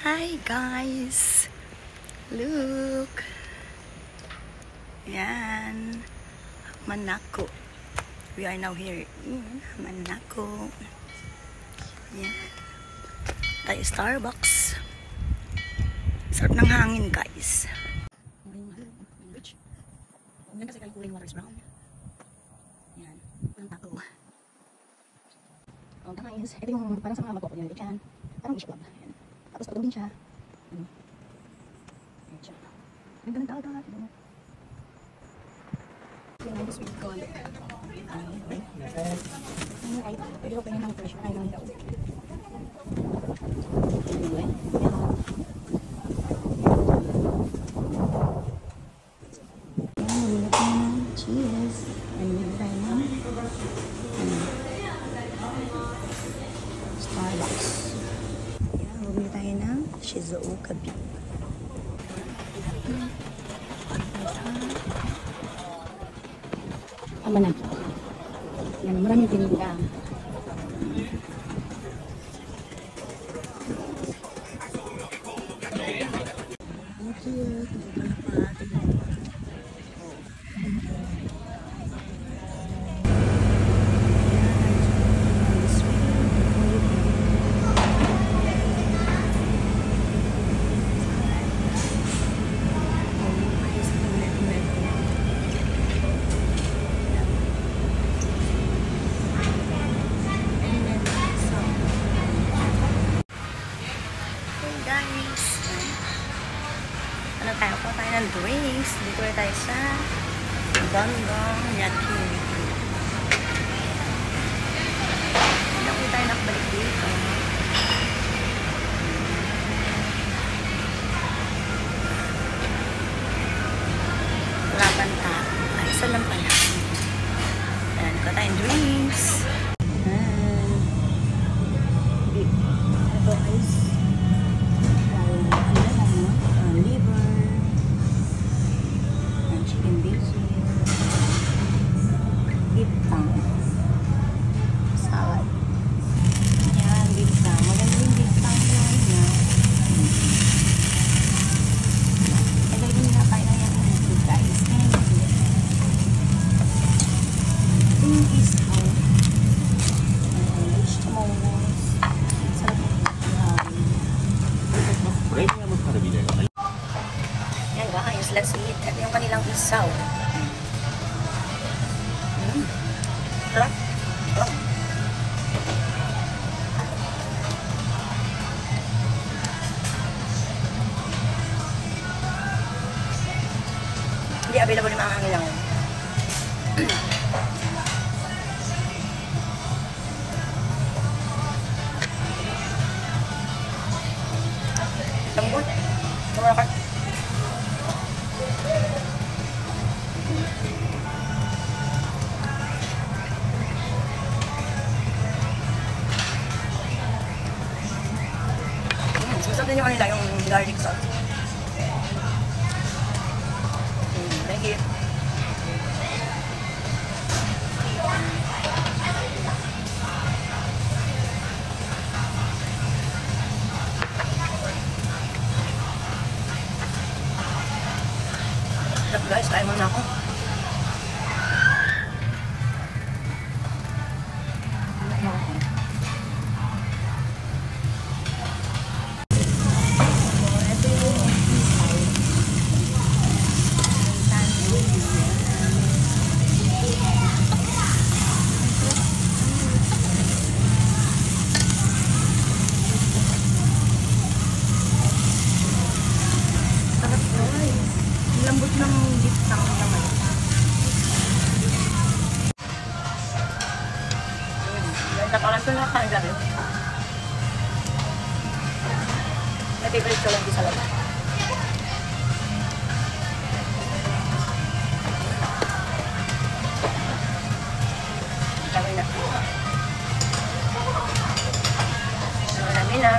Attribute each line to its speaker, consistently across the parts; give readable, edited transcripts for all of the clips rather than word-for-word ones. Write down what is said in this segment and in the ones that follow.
Speaker 1: Hi guys! Look! Yan. Manako. We are now here in Manako. Yan. Tayo Starbucks. Sarap ng hangin guys. Yan kasi kaling water is brown. Yan. Ang tako. Ang tama is, ito yung parang sa mga magkoko nila. Yan. Parang fish club. Yan. Tapos patong din siya. Ano? Ayan siya. Ganda ng tao-tao. Yan ang sweet corn. Ay, pwede ko pwede ng fresh. Ay, lang daw. Anyway. Cheers. And we try now. Starbucks. Yan, bumili tayo ng Shizuoka beef. Tama na. Yan, maraming tininda. Thank you. Ano tayo po tayo ng drinks. Dito tayo sa Ganggang Yaki. Hindi ako tayo nakabalik dito. Wala pa na. Ay, isa lang pala. Ayan, ko tayong drinks. Ito guys. Yan guys, let's eat. Ito yung kanilang isaw. Sarap. Hindi available yung mga hangin lang. Lambot. Murakat. Masarap din yung kanila, yung garlic sauce. Thank you. Guys, kain muna ako. Lambot ng beef tang naman. Nakakarap ko na kain gabi. May favorite ko lang di sa laban. Kami na. Marami na.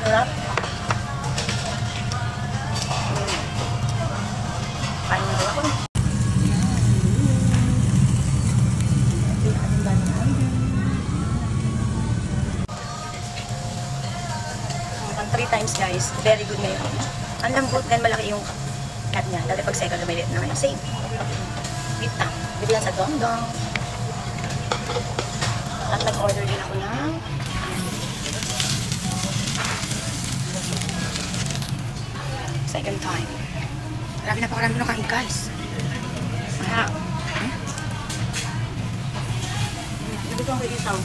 Speaker 1: Sarap. Kain na ako.
Speaker 2: 3 times guys. Very good ngayon. Ang lambot then malaki yung cut niya. Dati pag second na may lit na ngayon. Same. Wait lang. Bili lang sa Dongdong. At nag-order din ako ng second time. Grabe na pakarami na kain guys. Mahal. Nabito ang kaisaw.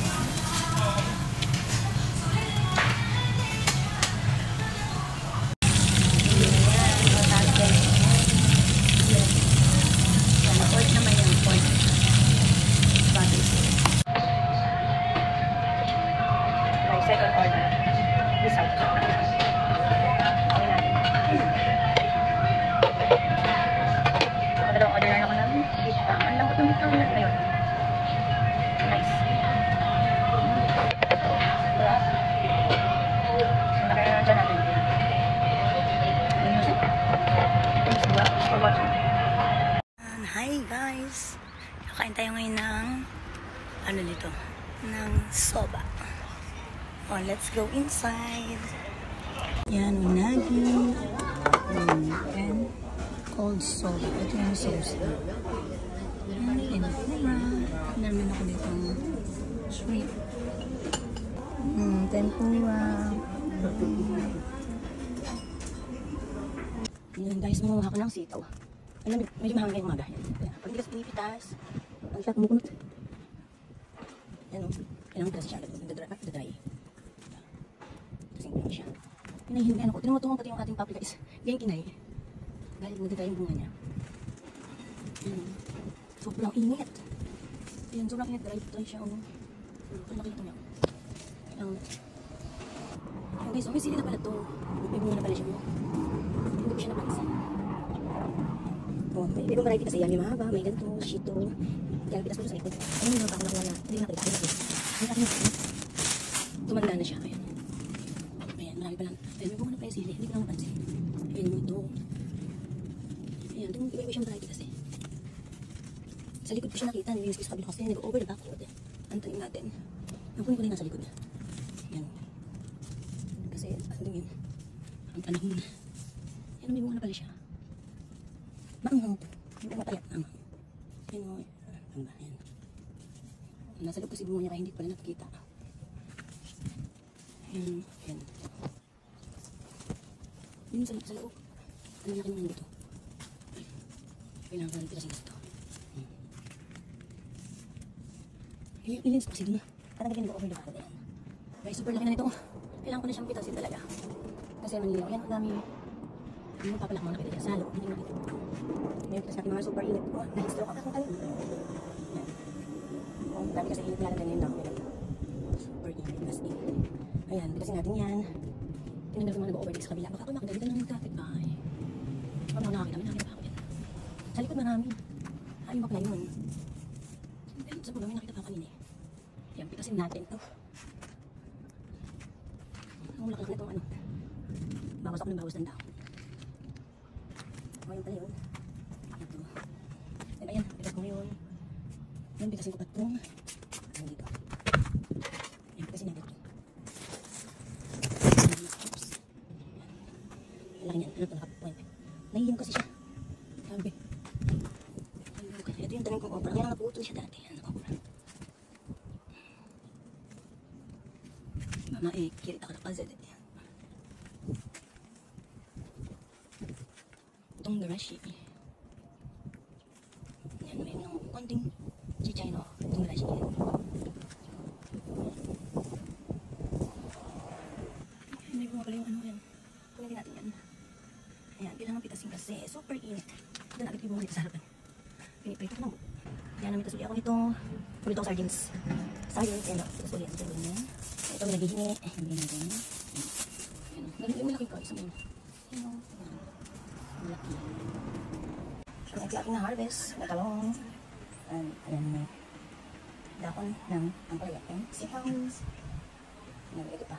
Speaker 2: Second order. Isaw. Dalawang order na ako ng bitang. Ang lambot ng bitang na ngayon. Nice. Diba? Nakaya na dyan natin. Thanks for watching. Hi guys! Kakain tayo ngayon ng ano dito? Ng soba. Oh, let's go inside. Yan, unagi. And cold soba. Ito yung sauce. Yan, tempura. Naman ako dito ng shrimp. Tempura. Yan guys, mamuha ko ng sitaw. Alam, medyo mahangin yung umaga. Pag hindi kasi pinipitas, ang siya kumukunot. Yan o. Kailangan pitas siya. Nagdadry. Kasing pinay siya. Kinahin ko. Tinumutungan pati yung ating paprika is ganyan kinay. Dahil nagdadry yung bunga niya. Sobrang init. Yan, sobrang init. Dry siya. Ang nakita niya. Yan guys, may sili na pala to. May bunga na pala siya. Hindi ko siya napansin. May ibang variety kasi yan. May mahaba, may ganito, shito. Kaya pitas ko sa likod. Ayun yung ako nakuha na. Hindi nakita. May akin na. Tumanda na siya. Ayan. Ayan, marami pa lang. Ayan, may bunga na pa yung sili. Hindi ko lang mapansin. Ayan mo ito. Ayan, iba-iba siyang variety kasi. Sa likod ko siya nakita. Nilinis ko sa kabila kasi nag-over the backward. Antayin natin. Nakunin ko na yung nasa likod. Ayan. Kasi, ano din yun? Ang panahon. Ayan, may bunga na pala siya. Maanghang to. Hindi ko matayat. Ayan o. Ayan. Nasa loob kasi bunga niya kaya hindi ko pala nakikita. Ayan. Ayan. Yun sa loob. Ano nakin naman dito? Kailangan ko lang pitasin ito. Ilins kasi doon. Parang ganyan ko over the back. Ayan. Guys, super laki na nito. Kailangan ko na siyang pitasin talaga. Kasi manila. Ayan, ang dami. Hindi mo papalak mo nakita dyan sa loob. Hindi mo nakita. Ngayon, kasi natin mga super init. Oh, nag-stroke ako tayo. Oh, dami kasi init nga lang ganyan lang. Super init. Kasi ayan, pitasin natin yan. Tinagdag ko mga nag-overtake sa kabila. Baka ito makagalitan ng traffic ba? Paano ako nakakita? May nakita pa ako yan. Sa likod marami. Ayun ba pala yun? Sa pagawin nakita pa kanina. Ayan, pitasin natin. Oh. Ang mulak lang itong ano. Bawas ako ng bawas ng dahon. Ayan pala yun. Ito. Then ayan, pitas ko yun. Ayan, pitasin ko pa itong. Ayan dito. Ayan, pitasin natin ito. Oops. Laki niyan. Ano ito, nakapoint. Nahihim kasi siya. Sabi. Ito yung tanong kong opera. Kaya naputol siya dati. Ayan, opera. Mama, kirita ka na pa. Itong garashi. Yan, may nang konting chichay, no? Itong garashi. May bunga pala yung ano yan. Kunin natin yan. Ayan, kailangan pitasin kasi super init. Ito na agad yung bunga dito sa harapan. Pinipito ko na. Yan, namitas ulit ako nito. Ulit ako sardines. Sardines, yan, no? Pitas ulit. Ito may naghihingi. Hindi natin. Yung malaki ko, isang yun. Yan, no? Malaki. Ang aking na harvest, na talong. Ayan, may dakon ng ampalaya. Sipaw. Ito pa.